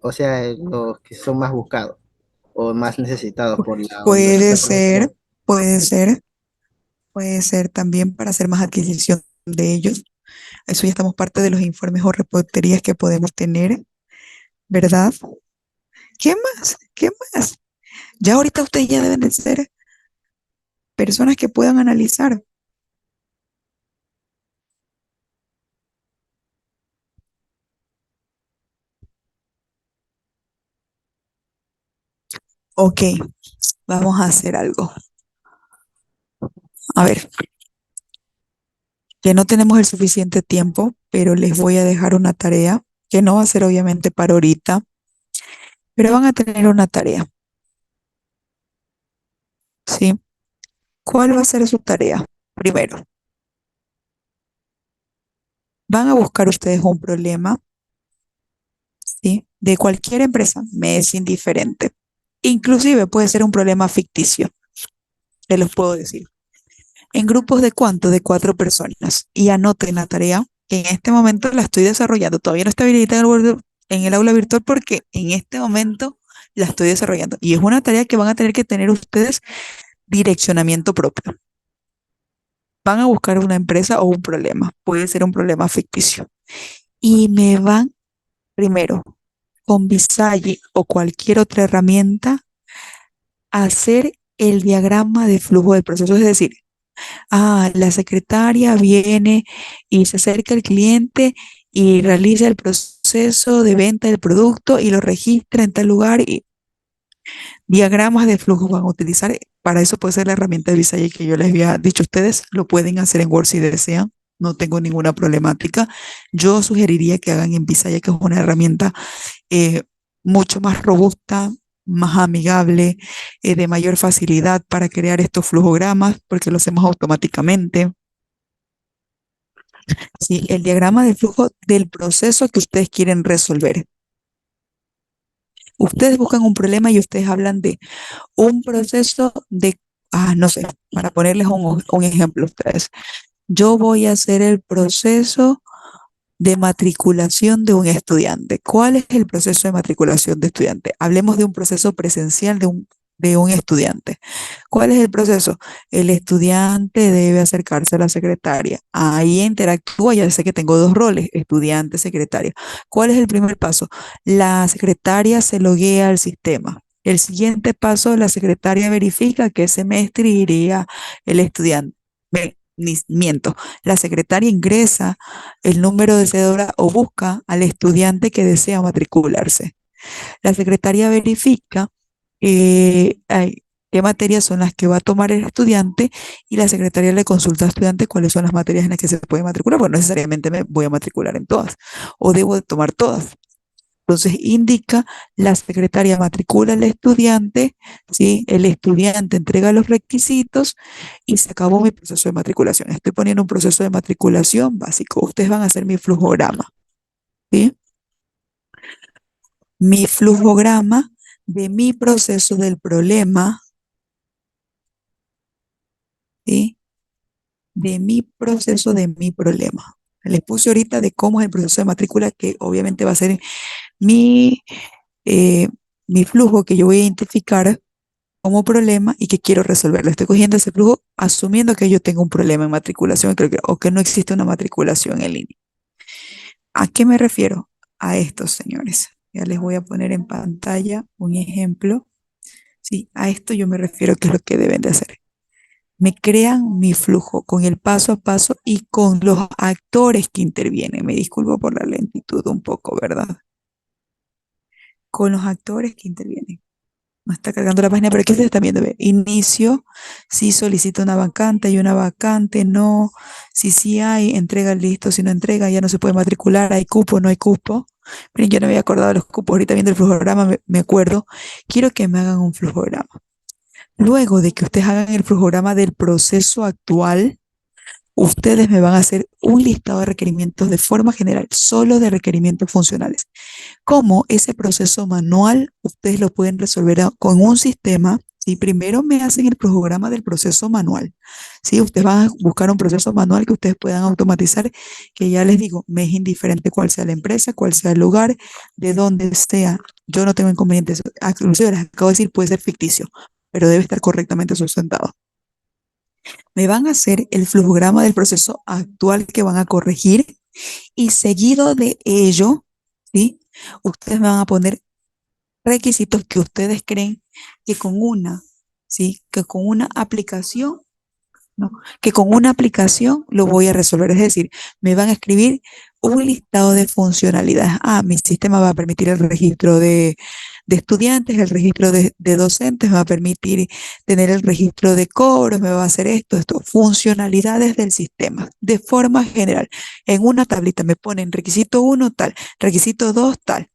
o sea, los que son más buscados o más necesitados por la Puede universidad, por ser, ejemplo. puede ser, puede ser también para hacer más adquisición de ellos. Eso ya estamos parte de los informes o reporterías que podemos tener, ¿verdad? ¿Qué más? ¿Qué más? Ya ahorita ustedes ya deben de ser personas que puedan analizar. Ok, vamos a hacer algo. A ver, que no tenemos el suficiente tiempo, pero les voy a dejar una tarea, que no va a ser obviamente para ahorita, pero van a tener una tarea, ¿sí? ¿Cuál va a ser su tarea? Primero, van a buscar ustedes un problema, ¿sí? De cualquier empresa, me es indiferente. Inclusive puede ser un problema ficticio, te los puedo decir. En grupos de cuánto, de 4 personas. Y anoten la tarea, que en este momento la estoy desarrollando. Todavía no está habilitada en el aula virtual porque en este momento la estoy desarrollando. Y es una tarea que van a tener que tener ustedes direccionamiento propio. Van a buscar una empresa o un problema. Puede ser un problema ficticio. Y me van primero con Visage o cualquier otra herramienta a hacer el diagrama de flujo del proceso. Es decir, la secretaria viene y se acerca al cliente y realiza el proceso de venta del producto y lo registra en tal lugar y diagramas de flujo van a utilizar. Para eso puede ser la herramienta de Visage que yo les había dicho a ustedes. Lo pueden hacer en Word si desean. No tengo ninguna problemática. Yo sugeriría que hagan en Visage, que es una herramienta eh, mucho más robusta, más amigable, de mayor facilidad para crear estos flujogramas, porque lo hacemos automáticamente. Sí, el diagrama de flujo del proceso que ustedes quieren resolver. Ustedes buscan un problema y ustedes hablan de un proceso de, no sé, para ponerles un ejemplo a ustedes. Yo voy a hacer el proceso de matriculación de un estudiante. ¿Cuál es el proceso de matriculación de estudiante? Hablemos de un proceso presencial de un estudiante. ¿Cuál es el proceso? El estudiante debe acercarse a la secretaria. Ahí interactúa, ya sé que tengo dos roles, estudiante, secretaria. ¿Cuál es el primer paso? La secretaria se loguea al sistema. El siguiente paso, la secretaria verifica qué semestre iría el estudiante. Miento, la secretaria ingresa el número de cédula o busca al estudiante que desea matricularse. La secretaria verifica qué materias son las que va a tomar el estudiante y la secretaria le consulta al estudiante cuáles son las materias en las que se puede matricular, porque no necesariamente me voy a matricular en todas o debo de tomar todas. Entonces indica, la secretaria matricula al estudiante, ¿sí? El estudiante entrega los requisitos y se acabó mi proceso de matriculación. Estoy poniendo un proceso de matriculación básico. Ustedes van a hacer mi flujograma, ¿sí? Mi flujograma de mi proceso del problema, ¿sí? De mi proceso de mi problema. Les puse ahorita de cómo es el proceso de matrícula, que obviamente va a ser mi, eh, mi flujo que yo voy a identificar como problema y que quiero resolverlo. Estoy cogiendo ese flujo asumiendo que yo tengo un problema en matriculación o que no existe una matriculación en línea. ¿A qué me refiero? A estos señores. Ya les voy a poner en pantalla un ejemplo. Sí, a esto yo me refiero que es lo que deben de hacer. Me crean mi flujo con el paso a paso y con los actores que intervienen. Me disculpo por la lentitud un poco, ¿verdad? Con los actores que intervienen. No está cargando la página, pero aquí se está viendo. Ve, inicio, si solicita una vacante, hay una vacante, no. Si sí hay, entrega listo, si no entrega, ya no se puede matricular, hay cupo, no hay cupo. Miren, yo no me había acordado de los cupos, ahorita viendo el flujograma me acuerdo. Quiero que me hagan un flujograma. Luego de que ustedes hagan el flujograma del proceso actual, ustedes me van a hacer un listado de requerimientos de forma general, solo de requerimientos funcionales. Como ese proceso manual, ustedes lo pueden resolver con un sistema. Si primero me hacen el programa del proceso manual, ¿sí? Ustedes van a buscar un proceso manual que ustedes puedan automatizar, que ya les digo, me es indiferente cuál sea la empresa, cuál sea el lugar, de donde sea. Yo no tengo inconvenientes. Inclusive les acabo de decir, puede ser ficticio, pero debe estar correctamente sustentado. Me van a hacer el flujograma del proceso actual que van a corregir y seguido de ello, ¿sí? Ustedes me van a poner requisitos que ustedes creen que con una, ¿sí? Que con una aplicación, ¿no? Que con una aplicación lo voy a resolver. Es decir, me van a escribir un listado de funcionalidades. Ah, mi sistema va a permitir el registro de estudiantes, el registro de docentes, me va a permitir tener el registro de cobros, me va a hacer esto, funcionalidades del sistema, de forma general. En una tablita me ponen requisito 1 tal, requisito 2 tal.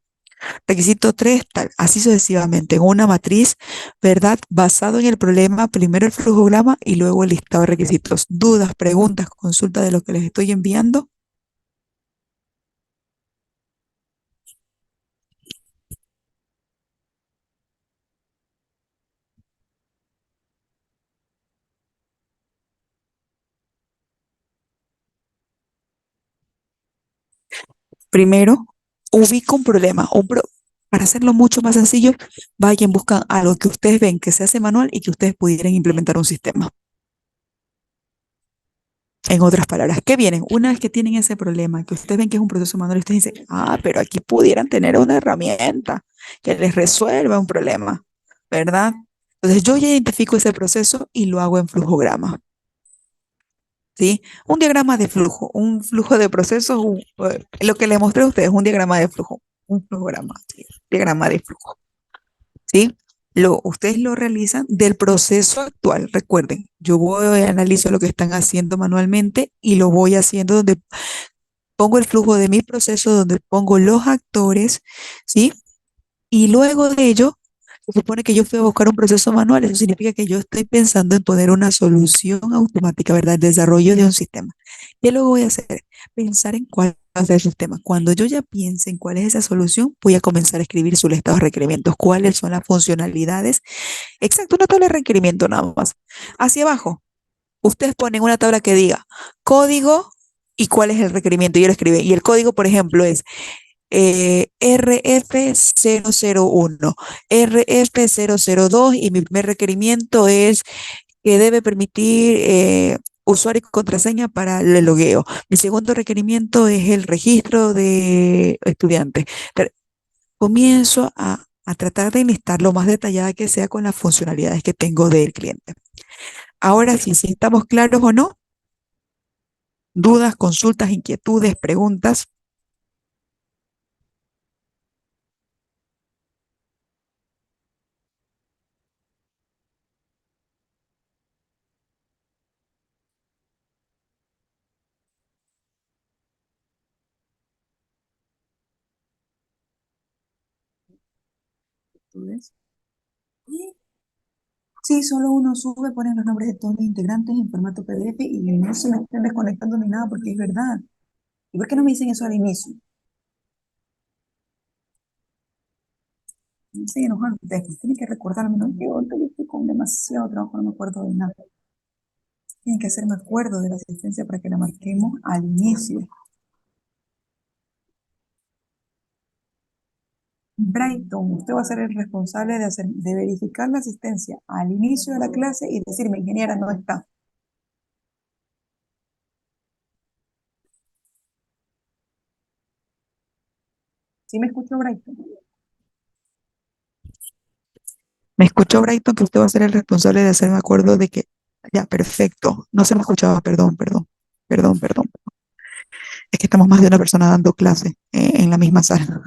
Requisito 3 tal, así sucesivamente, en una matriz, ¿verdad? Basado en el problema, primero el flujograma y luego el listado de requisitos. Dudas, preguntas, consultas de lo que les estoy enviando. Primero, ubico un problema. Para hacerlo mucho más sencillo, vayan, buscan algo que ustedes ven que se hace manual y que ustedes pudieran implementar un sistema. En otras palabras, ¿qué vienen? Una vez que tienen ese problema, que ustedes ven que es un proceso manual, y ustedes dicen, ah, pero aquí pudieran tener una herramienta que les resuelva un problema, ¿verdad? Entonces yo ya identifico ese proceso y lo hago en flujograma, ¿sí? Un diagrama de flujo, un flujo de procesos, lo que les mostré a ustedes, un diagrama de flujo, un flujograma, ¿sí? Diagrama de flujo, ¿sí? Ustedes lo realizan del proceso actual. Recuerden, yo voy a analizar lo que están haciendo manualmente y lo voy haciendo donde pongo el flujo de mi proceso, donde pongo los actores, ¿sí? Y luego de ello, se supone que yo fui a buscar un proceso manual. Eso significa que yo estoy pensando en poner una solución automática, ¿verdad? El desarrollo de un sistema. ¿Qué luego voy a hacer? Pensar en cuál va a ser el sistema. Cuando yo ya piense en cuál es esa solución, voy a comenzar a escribir su listado de requerimientos. ¿Cuáles son las funcionalidades? Exacto, una tabla de requerimiento nada más. Hacia abajo, ustedes ponen una tabla que diga código y cuál es el requerimiento. Yo lo escribí. Y el código, por ejemplo, es RF001, RF002 y mi primer requerimiento es que debe permitir usuario y contraseña para el logueo. Mi segundo requerimiento es el registro de estudiantes. Comienzo a tratar de enlistar lo más detallada que sea con las funcionalidades que tengo del cliente. Ahora sí, si estamos claros o no, dudas, consultas, inquietudes, preguntas. ¿Tú ves? Y sí, solo uno sube, ponen los nombres de todos los integrantes en formato PDF y no se me estén desconectando ni nada porque es verdad. ¿Y por qué no me dicen eso al inicio? No sé, enojar ustedes, tienen que recordarme, no, yo estoy con demasiado trabajo, no me acuerdo de nada. Tienen que hacerme acuerdo de la asistencia para que la marquemos al inicio. Brighton, usted va a ser el responsable de verificar la asistencia al inicio de la clase y decirme, ingeniera, no está. ¿Sí me escuchó, Brighton? ¿Me escuchó, Brighton, que usted va a ser el responsable de hacerme acuerdo de que... Ya, perfecto. No se me escuchaba, perdón. Es que estamos más de una persona dando clase en la misma sala.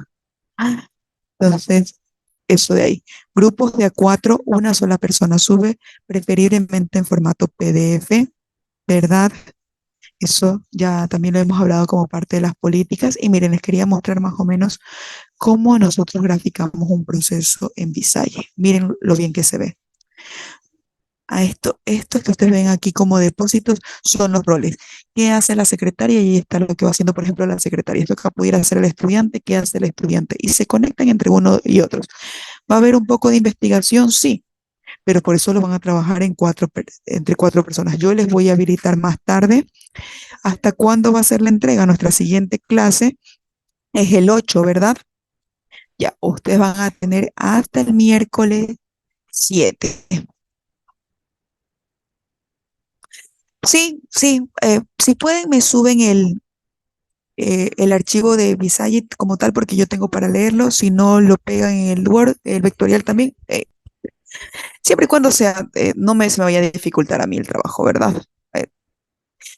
Entonces, eso de ahí. Grupos de a cuatro, una sola persona sube, preferiblemente en formato PDF, ¿verdad? Eso ya también lo hemos hablado como parte de las políticas. Y miren, les quería mostrar más o menos cómo nosotros graficamos un proceso en Visage. Miren lo bien que se ve. A estos que ustedes ven aquí como depósitos son los roles. ¿Qué hace la secretaria? Y ahí está lo que va haciendo, por ejemplo, la secretaria. Esto que pudiera hacer el estudiante, ¿qué hace el estudiante? Y se conectan entre uno y otros. ¿Va a haber un poco de investigación? Sí, pero por eso lo van a trabajar entre cuatro personas. Yo les voy a habilitar más tarde. ¿Hasta cuándo va a ser la entrega? Nuestra siguiente clase es el 8, ¿verdad? Ya, ustedes van a tener hasta el miércoles 7. Sí, si pueden me suben el archivo de Visage como tal porque yo tengo para leerlo, si no lo pegan en el Word, el vectorial también, siempre y cuando sea, se me vaya a dificultar a mí el trabajo, ¿verdad? Eh,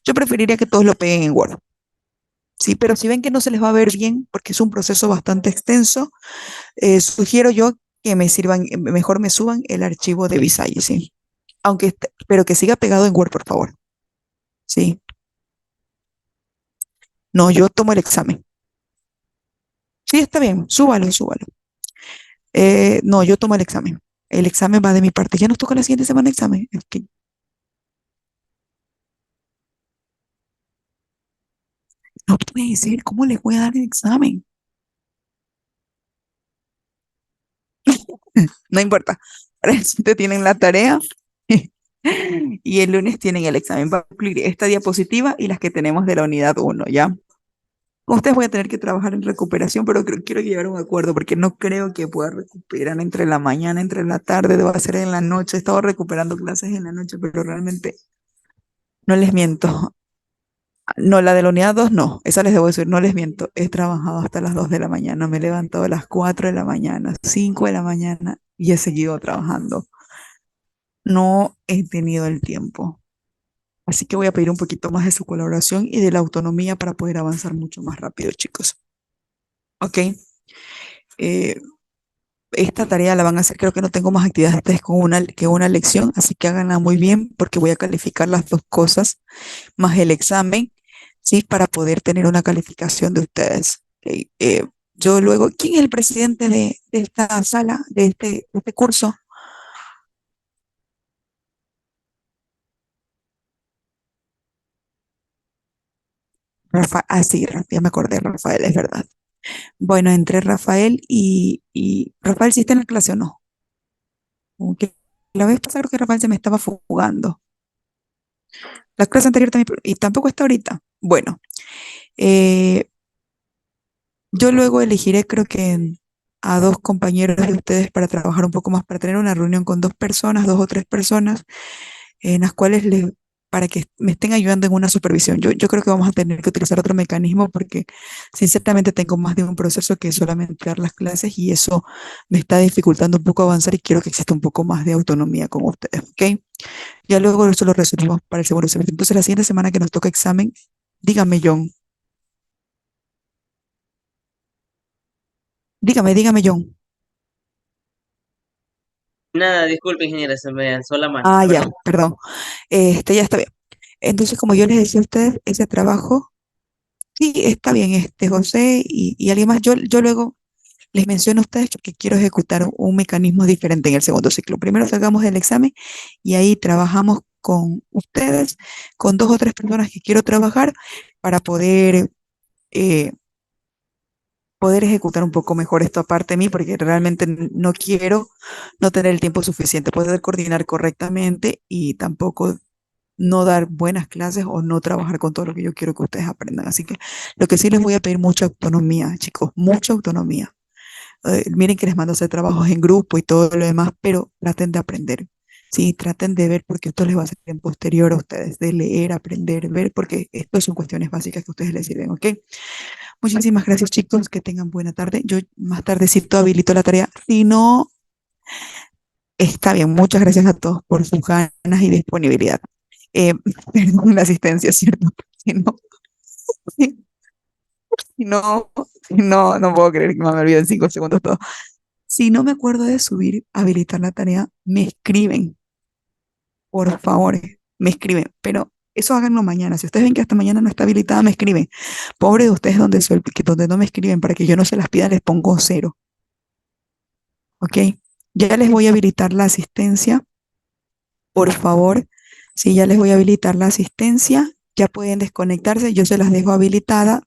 yo preferiría que todos lo peguen en Word. Sí, pero si ven que no se les va a ver bien, porque es un proceso bastante extenso, sugiero yo que mejor me suban el archivo de Visage, sí. Pero que siga pegado en Word, por favor. Sí. No, yo tomo el examen. Sí, está bien, súbalo. No, yo tomo el examen. El examen va de mi parte. Ya nos toca la siguiente semana examen. Es que no puede decir cómo les voy a dar el examen. No importa. Para el siguiente tienen la tarea y el lunes tienen el examen. Va a incluir esta diapositiva y las que tenemos de la unidad uno, ¿ya? Con ustedes voy a tener que trabajar en recuperación, pero quiero llegar a un acuerdo porque no creo que pueda recuperar entre la mañana, entre la tarde, debo hacer en la noche. He estado recuperando clases en la noche, pero realmente no les miento. No, la de la unidad 2 no, esa les debo decir, no les miento. He trabajado hasta las 2 de la mañana, me he levantado a las 4 de la mañana, 5 de la mañana y he seguido trabajando. No he tenido el tiempo. Así que voy a pedir un poquito más de su colaboración y de la autonomía para poder avanzar mucho más rápido, chicos. ¿Ok? Eh, esta tarea la van a hacer, creo que no tengo más actividades que una lección, así que háganla muy bien porque voy a calificar las dos cosas más el examen, ¿sí? Para poder tener una calificación de ustedes. Ok, yo luego, ¿quién es el presidente de esta sala, de este curso? Rafa, sí, ya me acordé, Rafael, es verdad. Bueno, entre Rafael y Rafael, ¿sí está en la clase o no? Como que la vez pasada creo que Rafael se me estaba fugando. La clase anterior también, y tampoco está ahorita. Bueno, eh, yo luego elegiré, creo que a dos compañeros de ustedes para trabajar un poco más, para tener una reunión con dos personas, dos o tres personas, en las cuales para que me estén ayudando en una supervisión. Yo creo que vamos a tener que utilizar otro mecanismo porque sinceramente tengo más de un proceso que solamente dar las clases y eso me está dificultando un poco avanzar y quiero que exista un poco más de autonomía con ustedes, ¿ok? Ya luego eso lo resolvimos para el segundo semestre. Entonces la siguiente semana que nos toca examen, dígame, John, dígame, John. Nada, disculpe, ingeniera, se me alzó la mano, Ah, ya, perdón. perdón. Ya está bien. Entonces, como yo les decía a ustedes, ese trabajo, sí, está bien, José y alguien más. Yo luego les menciono a ustedes que quiero ejecutar un mecanismo diferente en el segundo ciclo. Primero salgamos del examen y ahí trabajamos con ustedes, con 2 o 3 personas que quiero trabajar para eh, poder ejecutar un poco mejor esto aparte de mí, porque realmente no quiero no tener el tiempo suficiente, poder coordinar correctamente y tampoco no dar buenas clases o no trabajar con todo lo que yo quiero que ustedes aprendan. Así que lo que sí les voy a pedir mucha autonomía, chicos, mucha autonomía. Miren que les mando a hacer trabajos en grupo y todo lo demás, pero traten de aprender. Sí, traten de ver porque esto les va a ser en posterior a ustedes, de leer, aprender, ver, porque esto son cuestiones básicas que a ustedes les sirven, ¿ok? Muchísimas gracias, chicos, que tengan buena tarde. Yo más tardecito habilito la tarea. Si no, está bien. Muchas gracias a todos por sus ganas y disponibilidad. Eh, Perdón la asistencia, ¿cierto? Si no, si no, no puedo creer que me olvidado en 5 segundos todo. Si no me acuerdo de subir, habilitar la tarea, me escriben, por favor, me escriben, pero eso háganlo mañana. Si ustedes ven que hasta mañana no está habilitada, me escriben. Pobre de ustedes donde no me escriben, para que yo no se las pida, les pongo 0. ¿Ok? Ya les voy a habilitar la asistencia, por favor. Sí, ya les voy a habilitar la asistencia. Ya pueden desconectarse, yo se las dejo habilitada